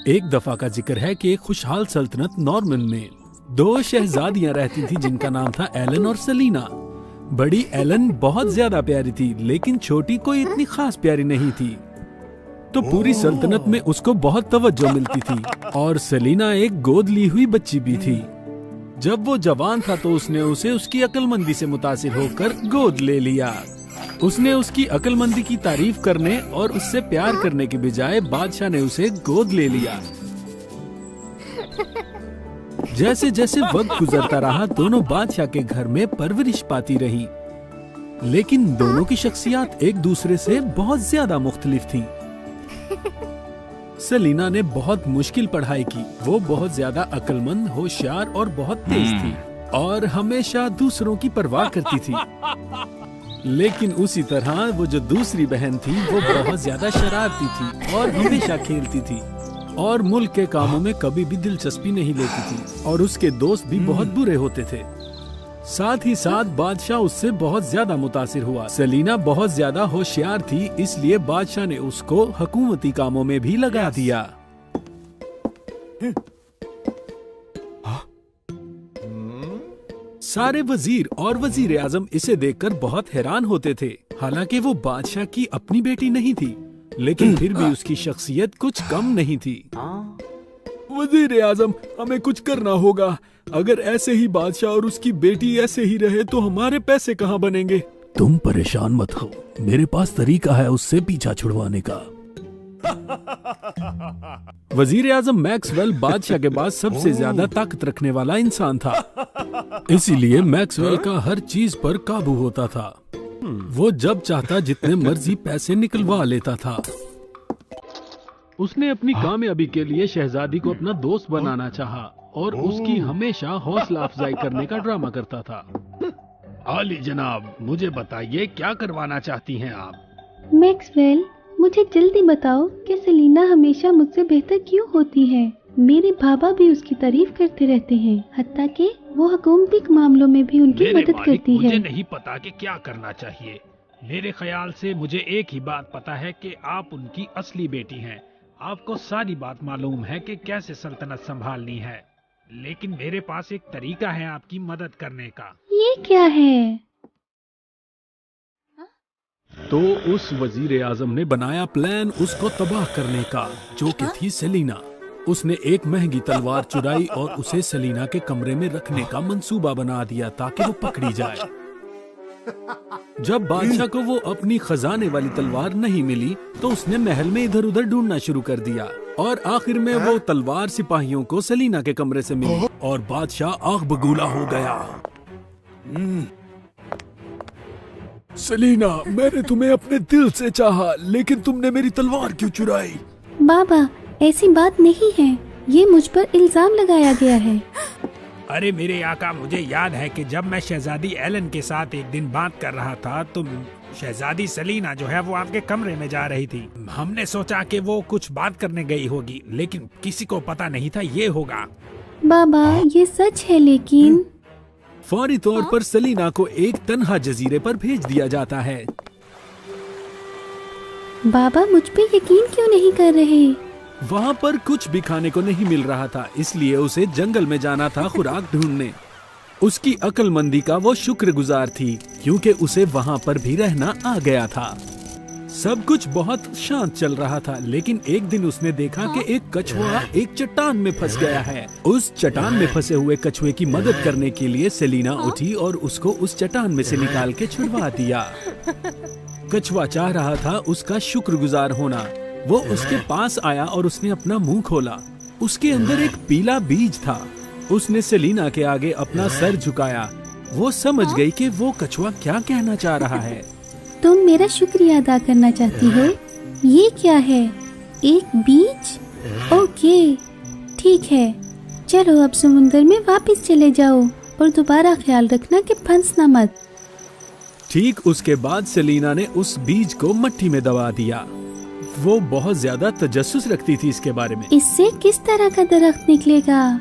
एक दफा का जिक्र है कि एक खुशहाल सल्तनत नॉर्मन में 2 शहजादियां रहती थी जिनका नाम था एलन और सलीना। बड़ी एलन बहुत ज्यादा प्यारी थी, लेकिन छोटी कोई इतनी खास प्यारी नहीं थी, तो पूरी सल्तनत में उसको बहुत तवज्जो मिलती थी। और सलीना एक गोद ली हुई बच्ची भी थी। जब वो जवान था तो उसने उसे उसकी अक्लमंदी से मुतासिर होकर गोद ले लिया। उसने उसकी अक्लमंदी की तारीफ करने और उससे प्यार करने के बजाय बादशाह ने उसे गोद ले लिया। जैसे जैसे वक्त गुजरता रहा, दोनों बादशाह के घर में परवरिश पाती रही, लेकिन दोनों की शख्सियत एक दूसरे से बहुत ज्यादा मुख्तलिफ थी। सलीना ने बहुत मुश्किल पढ़ाई की। वो बहुत ज्यादा अक्लमंद, होशियार और बहुत तेज थी और हमेशा दूसरों की परवाह करती थी। लेकिन उसी तरह वो जो दूसरी बहन थी वो बहुत ज्यादा शरारती थी और हमेशा खेलती थी और मुल्क के कामों में कभी भी दिलचस्पी नहीं लेती थी, और उसके दोस्त भी बहुत बुरे होते थे। साथ ही साथ बादशाह उससे बहुत ज्यादा मुतासिर हुआ। सलीना बहुत ज्यादा होशियार थी, इसलिए बादशाह ने उसको हुकूमती कामों में भी लगा दिया। सारे वजीर और वजीर आजम इसे देखकर बहुत हैरान होते थे। हालांकि वो बादशाह की अपनी बेटी नहीं थी, लेकिन फिर भी उसकी शख्सियत कुछ कम नहीं थी। वजीर आजम, हमें कुछ करना होगा। अगर ऐसे ही बादशाह और उसकी बेटी ऐसे ही रहे तो हमारे पैसे कहाँ बनेंगे? तुम परेशान मत हो, मेरे पास तरीका है उससे पीछा छुड़वाने का। वजीर आजम मैक्सवेल बादशाह के बाद सबसे ज्यादा ताकत रखने वाला इंसान था, इसीलिए मैक्सवेल का हर चीज पर काबू होता था। वो जब चाहता जितने मर्जी पैसे निकलवा लेता था। उसने अपनी कामयाबी के लिए शहजादी को अपना दोस्त बनाना चाहा और उसकी हमेशा हौसला अफजाई करने का ड्रामा करता था। आली जनाब, मुझे बताइए क्या करवाना चाहती हैं आप? मैक्सवेल, मुझे जल्दी बताओ कि सलीना हमेशा मुझसे बेहतर क्यों होती है। मेरे बाबा भी उसकी तारीफ करते रहते हैं, हत्ता कि वो हुकूमती मामलों में भी उनकी मदद करती है। मुझे नहीं पता कि क्या करना चाहिए। मेरे ख्याल से मुझे एक ही बात पता है कि आप उनकी असली बेटी हैं। आपको सारी बात मालूम है कि कैसे सल्तनत संभालनी है, लेकिन मेरे पास एक तरीका है आपकी मदद करने का। ये क्या है? तो उस वजीर आजम ने बनाया प्लान उसको तबाह करने का, जो कि थी सलीना। उसने एक महंगी तलवार चुराई और उसे सलीना के कमरे में रखने का मंसूबा बना दिया ताकि वो पकड़ी जाए। जब बादशाह को वो अपनी खजाने वाली तलवार नहीं मिली तो उसने महल में इधर उधर ढूंढना शुरू कर दिया, और आखिर में वो तलवार सिपाहियों को सलीना के कमरे से मिली और बादशाह आग बगूला हो गया। सलीना, मैंने तुम्हें अपने दिल से चाहा, लेकिन तुमने मेरी तलवार क्यों चुराई? बाबा, ऐसी बात नहीं है, ये मुझ पर इल्जाम लगाया गया है। अरे मेरे आका, मुझे याद है कि जब मैं शहजादी एलन के साथ एक दिन बात कर रहा था तो शहजादी सलीना जो है वो आपके कमरे में जा रही थी। हमने सोचा कि वो कुछ बात करने गई होगी, लेकिन किसी को पता नहीं था ये होगा। बाबा, ये सच है, लेकिन फौरी तौर पर सलीना को एक तन्हा जजीरे पर भेज दिया जाता है। बाबा, मुझ पे यकीन क्यों नहीं कर रहे? वहाँ पर कुछ भी खाने को नहीं मिल रहा था, इसलिए उसे जंगल में जाना था खुराक ढूंढने। उसकी अक्लमंदी का वो शुक्रगुजार थी, क्योंकि उसे वहाँ पर भी रहना आ गया था। सब कुछ बहुत शांत चल रहा था, लेकिन एक दिन उसने देखा कि एक कछुआ एक चट्टान में फंस गया है। उस चट्टान में फंसे हुए कछुए की मदद करने के लिए सलीना उठी और उसको उस चट्टान में से निकाल के छुड़वा दिया। कछुआ चाह रहा था उसका शुक्रगुजार होना। वो उसके पास आया और उसने अपना मुंह खोला। उसके अंदर एक पीला बीज था। उसने सलीना के आगे अपना सर झुकाया। वो समझ गई कि वो कछुआ क्या कहना चाह रहा है। तुम मेरा शुक्रिया अदा करना चाहती हो? ये क्या है? एक बीज? ओके, ठीक है, चलो अब समुंदर में वापस चले जाओ और दोबारा ख्याल रखना कि फंसना मत। ठीक उसके बाद सलीना ने उस बीज को मट्टी में दबा दिया। वो बहुत ज्यादा तजस्सुस रखती थी इसके बारे में। इससे किस तरह का दरख्त निकलेगा?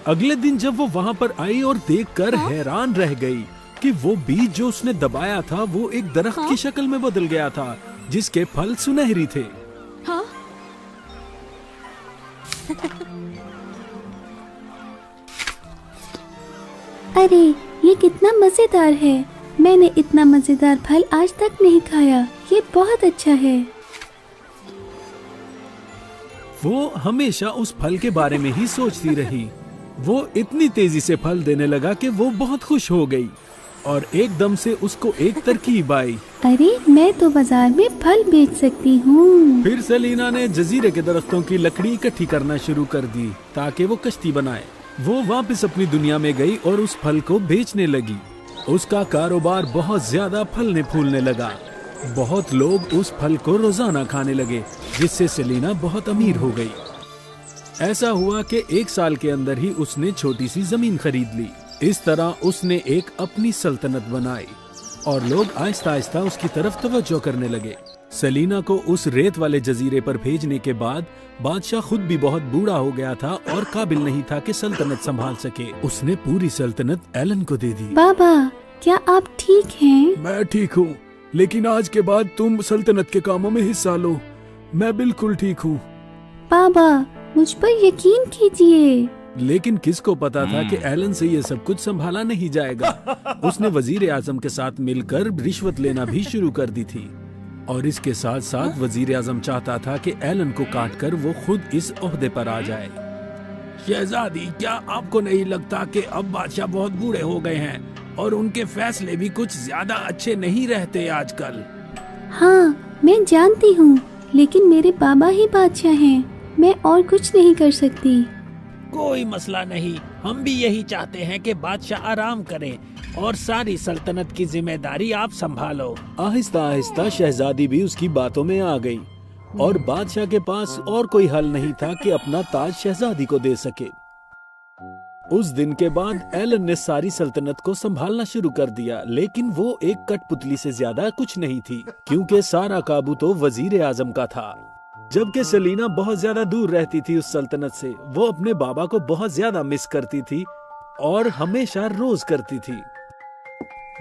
अगले दिन जब वो वहाँ पर आई और देखकर हैरान रह गई कि वो बीज जो उसने दबाया था वो एक दरख्त की शक्ल में बदल गया था, जिसके फल सुनहरी थे। अरे ये कितना मजेदार है। मैंने इतना मजेदार फल आज तक नहीं खाया। ये बहुत अच्छा है। वो हमेशा उस फल के बारे में ही सोचती रही। वो इतनी तेजी से फल देने लगा कि वो बहुत खुश हो गई और एकदम से उसको एक तरकीब आई। अरे मैं तो बाजार में फल बेच सकती हूँ। फिर सेलिना ने जजीरे के दरख्तों की लकड़ी इकट्ठी करना शुरू कर दी ताकि वो कश्ती बनाए। वो वापस अपनी दुनिया में गई और उस फल को बेचने लगी। उसका कारोबार बहुत ज्यादा फलने फूलने लगा। बहुत लोग उस फल को रोजाना खाने लगे, जिससे सेलिना बहुत अमीर हो गई। ऐसा हुआ कि 1 साल के अंदर ही उसने छोटी सी जमीन खरीद ली। इस तरह उसने एक अपनी सल्तनत बनाई और लोग आहिस्ता आहिस्ता उसकी तरफ तवज्जो करने लगे। सेलिना को उस रेत वाले जजीरे पर भेजने के बाद बादशाह खुद भी बहुत बूढ़ा हो गया था और काबिल नहीं था कि सल्तनत संभाल सके। उसने पूरी सल्तनत एलन को दे दी। बाबा, क्या आप ठीक हैं? मैं ठीक हूँ, लेकिन आज के बाद तुम सल्तनत के कामों में हिस्सा लो। मैं बिल्कुल ठीक हूँ। बाबा, मुझ पर यकीन कीजिए। लेकिन किसको पता था कि एलन से ये सब कुछ संभाला नहीं जाएगा। उसने वजीर आजम के साथ मिलकर रिश्वत लेना भी शुरू कर दी थी और इसके साथ साथ वजीर आजम चाहता था कि एलन को काटकर वो खुद इस ओहदे पर आ जाए। शहजादी, क्या आपको नहीं लगता कि अब बादशाह बहुत बूढ़े हो गए हैं और उनके फैसले भी कुछ ज्यादा अच्छे नहीं रहते आजकल? हाँ, मैं जानती हूँ, लेकिन मेरे बाबा ही बादशाह हैं। मैं और कुछ नहीं कर सकती। कोई मसला नहीं, हम भी यही चाहते हैं कि बादशाह आराम करें और सारी सल्तनत की जिम्मेदारी आप संभालो। आहिस्ता आहिस्ता शहजादी भी उसकी बातों में आ गई और बादशाह के पास और कोई हल नहीं था कि अपना ताज शहजादी को दे सके। उस दिन के बाद एलन ने सारी सल्तनत को संभालना शुरू कर दिया, लेकिन वो एक कठपुतली से ज्यादा कुछ नहीं थी, क्योंकि सारा काबू तो वजीर आजम का था। जबकि सेलिना बहुत ज्यादा दूर रहती थी उस सल्तनत से। वो अपने बाबा को बहुत ज्यादा मिस करती थी और हमेशा रोज करती थी।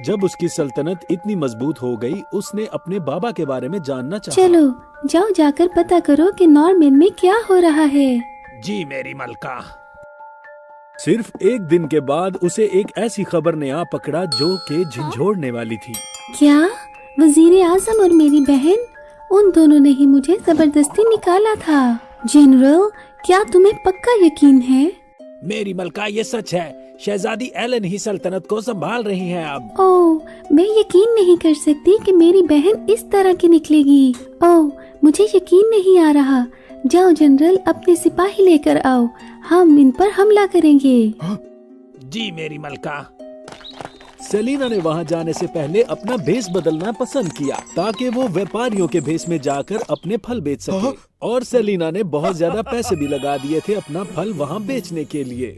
जब उसकी सल्तनत इतनी मजबूत हो गई, उसने अपने बाबा के बारे में जानना चाहा। चलो जाओ, जाकर पता करो कि नॉर्मैन में क्या हो रहा है। जी मेरी मलका। सिर्फ एक दिन के बाद उसे एक ऐसी खबर ने आ पकड़ा जो कि झंझोड़ने वाली थी। क्या वजीर आजम और मेरी बहन, उन दोनों ने ही मुझे जबरदस्ती निकाला था? जनरल, क्या तुम्हें पक्का यकीन है? मेरी मलका, ये सच है। शहजादी एलन ही सल्तनत को संभाल रही हैं अब। ओह, मैं यकीन नहीं कर सकती कि मेरी बहन इस तरह की निकलेगी। ओह, मुझे यकीन नहीं आ रहा। जाओ जनरल, अपने सिपाही लेकर आओ, हम इन पर हमला करेंगे। जी मेरी मलका। सेलिना ने वहां जाने से पहले अपना भेस बदलना पसंद किया ताकि वो व्यापारियों के भेस में जाकर अपने फल बेच सके। और सेलिना ने बहुत ज्यादा पैसे भी लगा दिए थे अपना फल वहां बेचने के लिए।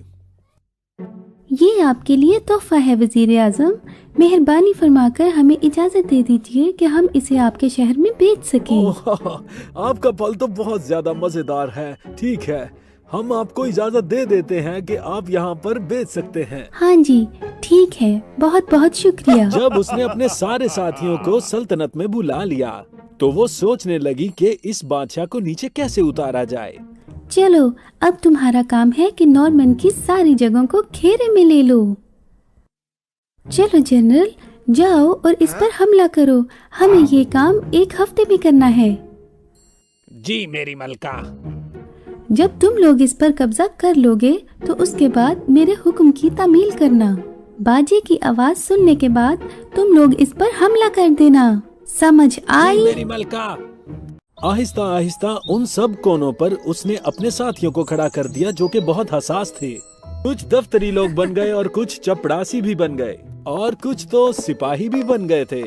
ये आपके लिए तोहफा है वजीर आजम। मेहरबानी फरमाकर हमें इजाजत दे दीजिए कि हम इसे आपके शहर में बेच सकें। आपका फल तो बहुत ज्यादा मजेदार है। ठीक है, हम आपको इजाजत दे देते हैं कि आप यहाँ पर बेच सकते हैं। हाँ जी, ठीक है, बहुत बहुत शुक्रिया। जब उसने अपने सारे साथियों को सल्तनत में बुला लिया तो वो सोचने लगी कि इस बादशाह को नीचे कैसे उतारा जाए। चलो, अब तुम्हारा काम है कि नॉर्मन की सारी जगहों को घेरे में ले लो। चलो जनरल, जाओ और इस पर हमला करो। हमें ये काम 1 हफ्ते में करना है। जी मेरी मलका। जब तुम लोग इस पर कब्जा कर लोगे तो उसके बाद मेरे हुक्म की तामील करना। बाजे की आवाज सुनने के बाद तुम लोग इस पर हमला कर देना। समझ आई? मेरी मलका। आहिस्ता आहिस्ता उन सब कोनों पर उसने अपने साथियों को खड़ा कर दिया जो कि बहुत हसास थे। कुछ दफ्तरी लोग बन गए और कुछ चपड़ासी भी बन गए और कुछ तो सिपाही भी बन गए थे।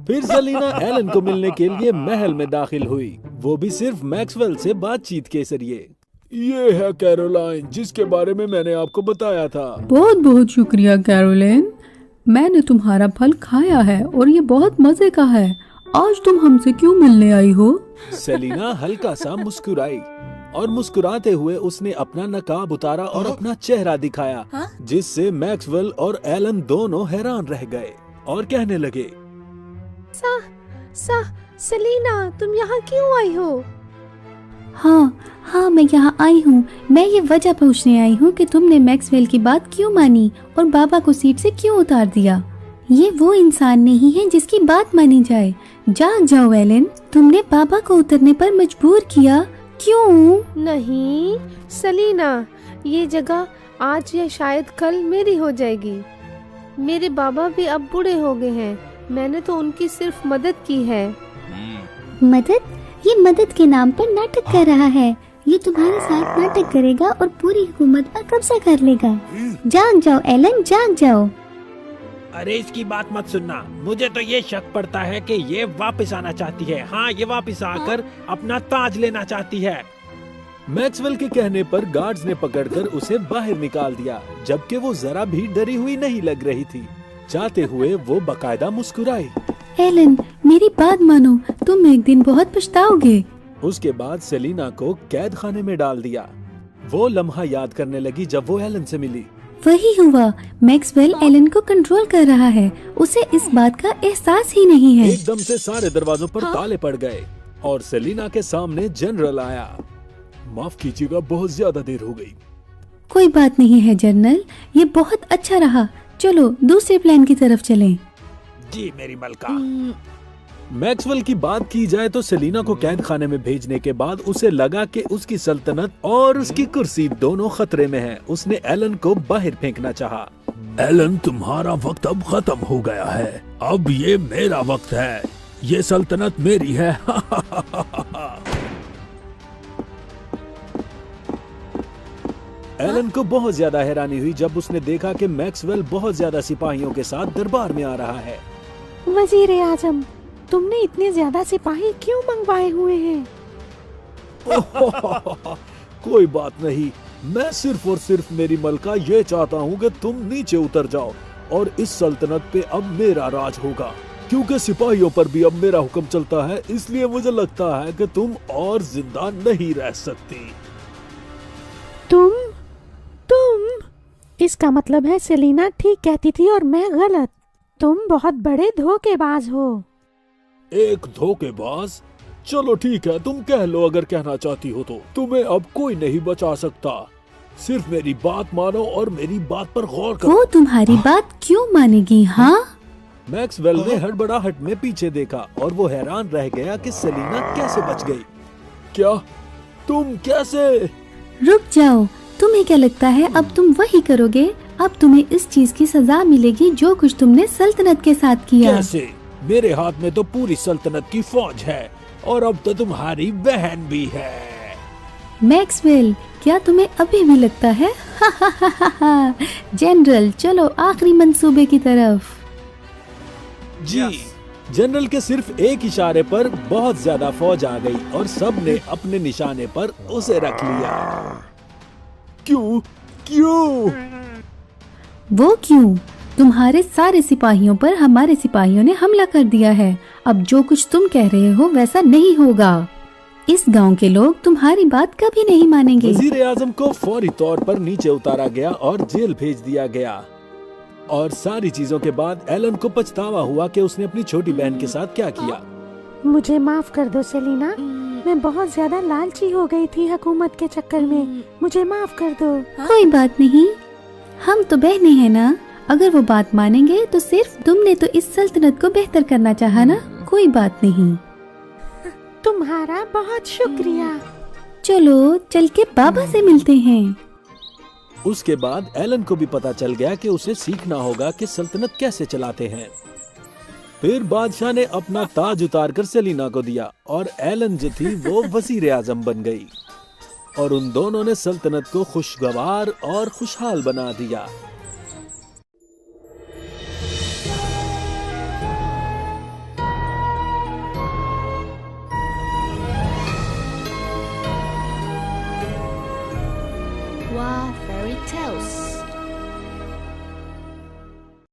फिर सेलिना एलन को मिलने के लिए महल में दाखिल हुई, वो भी सिर्फ मैक्सवेल से बातचीत के जरिए। ये है कैरोलाइन, जिसके बारे में मैंने आपको बताया था। बहुत बहुत शुक्रिया कैरोलिन, मैंने तुम्हारा फल खाया है और ये बहुत मजे का है। आज तुम हमसे क्यों मिलने आई हो? सेलिना हल्का सा मुस्कुराई और मुस्कुराते हुए उसने अपना नकाब उतारा और अपना चेहरा दिखाया, जिससे मैक्सवेल और एलन दोनों हैरान रह गए और कहने लगे, सेलिना, तुम यहाँ क्यों आई हो? हाँ, हाँ मैं यहाँ आई हूँ। मैं ये वजह पूछने आई हूँ कि तुमने मैक्सवेल की बात क्यों मानी और बाबा को सीट से क्यों उतार दिया। ये वो इंसान नहीं है जिसकी बात मानी जाए। जाग जाओ एलन, तुमने बाबा को उतरने पर मजबूर किया। क्यों? नहीं सलीना, ये जगह आज या शायद कल मेरी हो जाएगी। मेरे बाबा भी अब बूढ़े हो गए हैं, मैंने तो उनकी सिर्फ मदद की है। मदद? ये मदद के नाम पर नाटक कर रहा है। ये तुम्हारे साथ नाटक करेगा और पूरी हुकूमत पर कब्जा कर लेगा। जाग जाओ एलन, जाग जाओ। अरे इसकी बात मत सुनना, मुझे तो ये शक पड़ता है कि ये वापस आना चाहती है। हाँ, ये वापस आकर अपना ताज लेना चाहती है। मैक्सवेल के कहने पर गार्ड्स ने पकड़कर उसे बाहर निकाल दिया, जबकि वो जरा भी डरी हुई नहीं लग रही थी। जाते हुए वो बकायदा मुस्कुराई। एलन, मेरी बात मानो, तुम एक दिन बहुत पछताओगे। उसके बाद सेलिना को कैद खाने में डाल दिया। वो लम्हा याद करने लगी जब वो एलन से मिली। वही हुआ, मैक्सवेल एलन को कंट्रोल कर रहा है। उसे इस बात का एहसास ही नहीं है। एकदम से सारे दरवाजों पर ताले पड़ गए और सेलिना के सामने जनरल आया। माफ कीजिएगा, बहुत ज्यादा देर हो गई। कोई बात नहीं है जनरल, ये बहुत अच्छा रहा। चलो दूसरे प्लान की तरफ चलें। जी मेरी मलका। मैक्सवेल की बात की जाए तो सेलिना को कैद खाने में भेजने के बाद उसे लगा कि उसकी सल्तनत और उसकी कुर्सी दोनों खतरे में हैं। उसने एलन को बाहर फेंकना चाहा। एलन, तुम्हारा वक्त अब खत्म हो गया है। अब ये मेरा वक्त है। ये सल्तनत मेरी है। एलन को बहुत ज्यादा हैरानी हुई जब उसने देखा कि मैक्सवेल बहुत ज्यादा सिपाहियों के साथ दरबार में आ रहा है। वजीर आजम, तुमने इतने ज्यादा सिपाही क्यों मंगवाए हुए हैं? कोई बात नहीं, मैं सिर्फ और सिर्फ मेरी मलका ये चाहता हूँ कि तुम नीचे उतर जाओ और इस सल्तनत पे अब मेरा राज होगा। क्योंकि सिपाहियों पर भी अब मेरा हुक्म चलता है, इसलिए मुझे लगता है कि तुम और जिंदा नहीं रह सकती। तुम इसका मतलब है सेलिना ठीक कहती थी और मैं गलत। तुम बहुत बड़े धोखेबाज हो। एक धोखेबाज? चलो ठीक है, तुम कह लो अगर कहना चाहती हो तो। तुम्हें अब कोई नहीं बचा सकता। सिर्फ मेरी बात मानो और मेरी बात पर गौर करो। वो तुम्हारी बात क्यों मानेगी? हाँ, मैक्सवेल ने हड़बड़ाहट में पीछे देखा और वो हैरान रह गया कि सेलिना कैसे बच गई। क्या? तुम कैसे? रुक जाओ, तुम्हें क्या लगता है अब तुम वही करोगे? अब तुम्हें इस चीज की सजा मिलेगी जो कुछ तुमने सल्तनत के साथ किया। कैसे? मेरे हाथ में तो पूरी सल्तनत की फौज है और अब तो तुम्हारी बहन भी है। मैक्सवेल, क्या तुम्हें अभी भी लगता है? जनरल, चलो आखिरी मंसूबे की तरफ। जी। जनरल के सिर्फ एक इशारे पर बहुत ज्यादा फौज आ गई और सब ने अपने निशाने पर उसे रख लिया। क्यों? क्यों? वो क्यों? तुम्हारे सारे सिपाहियों पर हमारे सिपाहियों ने हमला कर दिया है। अब जो कुछ तुम कह रहे हो वैसा नहीं होगा। इस गांव के लोग तुम्हारी बात कभी नहीं मानेंगे। वजीर आजम को फौरी तौर पर नीचे उतारा गया और जेल भेज दिया गया। और सारी चीजों के बाद एलन को पछतावा हुआ कि उसने अपनी छोटी बहन के साथ क्या किया। मुझे माफ कर दो सेलिना, मैं बहुत ज्यादा लालची हो गई थी हुकूमत के चक्कर में। मुझे माफ कर दो। कोई बात नहीं, हम तो बहनें हैं ना। अगर वो बात मानेंगे तो सिर्फ तुमने तो इस सल्तनत को बेहतर करना चाहा ना। कोई बात नहीं। तुम्हारा बहुत शुक्रिया। चलो चल के बाबा से मिलते हैं। उसके बाद एलन को भी पता चल गया कि उसे सीखना होगा कि सल्तनत कैसे चलाते हैं। फिर बादशाह ने अपना ताज उतार कर सेलिना को दिया और एलन जो थी वो वजीर आजम बन गई और उन दोनों ने सल्तनत को खुशगवार और खुशहाल बना दिया। Wow, fairy tales.